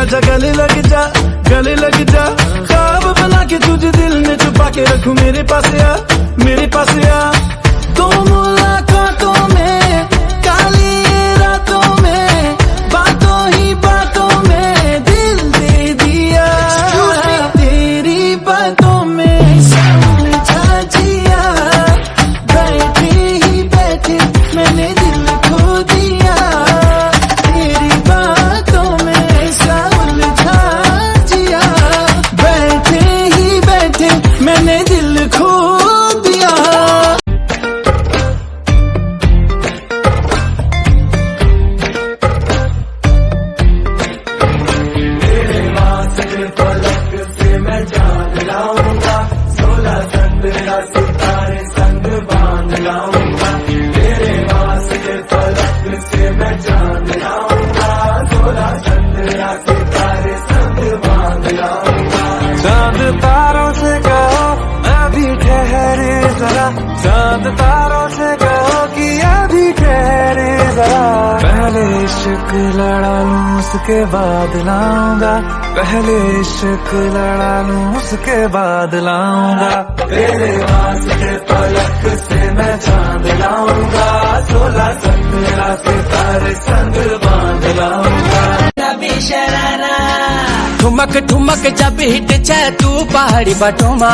आजा गले लग जा, गले लग जा। ख्वाब बना के तुझे दिल में छुपा के रखूं, मेरे पास आ, मेरे पास आ। तो मुलाकातों में, काली रातों में, बातों ही बातों में दिल दे दिया। तेरी बातों में समझा जिया, बैठे ही बैठे मैंने दिल खो दिया। तेरी बातों में समझा जिया, बैठे ही बैठे मैंने दिल खो दिया। सितारे संग बांध लाऊंगा, तेरे वास्ते फलक से मैं चांद लाऊंगा। 16 चंद्रा सितारे संग बांध लाऊंगा। चांद तारों से कहो अभी ठहरे जरा, चांद तारों से कहो कि अभी ठहरे जरा। पहले इश्क लड़ा लूं उसके बाद लाऊंगा, पहले इश्क लड़ा लूं उसके बाद लाऊंगा। तेरे वास्ते फलक से मैं चांद लाऊंगा, 16 चंद्रा सितारे संग बांध लाऊंगा। ठुमक ठुमक जब हिट छे तू पहाड़ी बटोमा,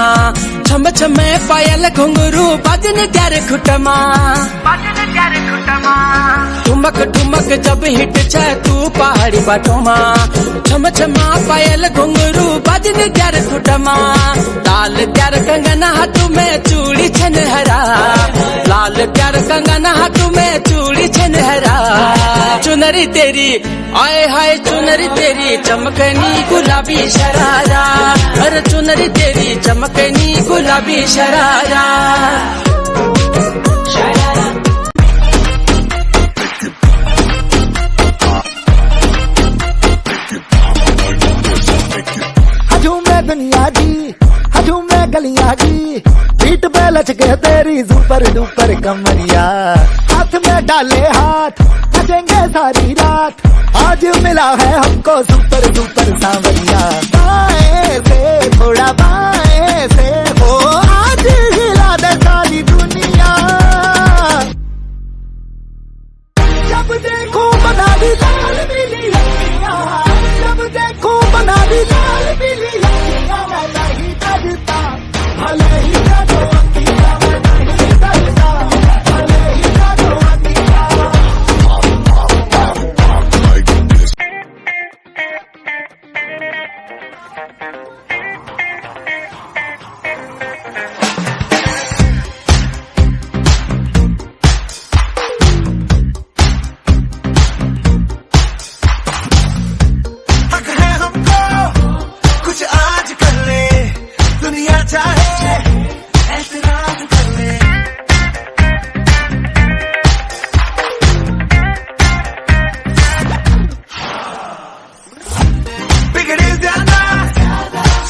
छम छमे पायल घुंगरू बजन त्यार खुटमा। ठुमक ठुमक जब हिट छे तू पहाड़ी बटोमा, छम छमा पायल घुंगरू बजन त्यार खुटमा। लाल त्यार कंगन हाथ में चूड़ी छनहरा, लाल त्यार कंगन हाथ में चूड़ी छनहरा। चुनरी तेरी आए हाय चुनरी तेरी चमकनी गुलाबी शरारा, अरे चुनरी तेरी चमकनी गुलाबी शरारा। हजू में दुनिया जी, हजू में गलियां जी, पीठ पे लचके तेरी सुपर डुपर कमरिया। हाथ में डाले हाथ बजेंगे सारी रात, आज मिला है हमको सुपर डुपर सांवरिया। बाएं से थोड़ा बाएं से हो, आज हिला दे सारी दुनिया। जब देखो बना दी लाल पीली लड़कियां, जब देखो बना दी लाल पीली लड़कियां। मैं नहीं डरता भले ही डरो अंतिया, मैं नहीं डरता भले ही डरो अंतिया। हक है हमको कुछ आज कर ले, दुनिया चाहे ऐतराज कर ले। बिगड़े ज्यादा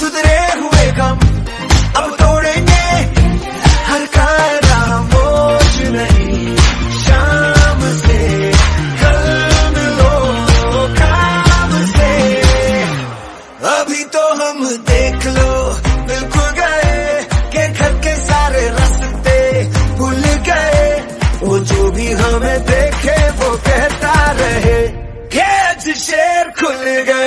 सुधरे हुए कम, अब तोड़ेंगे हर कायदा। मोश नहीं शाम से कल मिलो काम से, अभी तो हम देख लो बिल्कुल गए के घर के सारे रास्ते भूल गए। वो जो भी हमें देखे वो कहता रहे कि आज शेर खुल गए।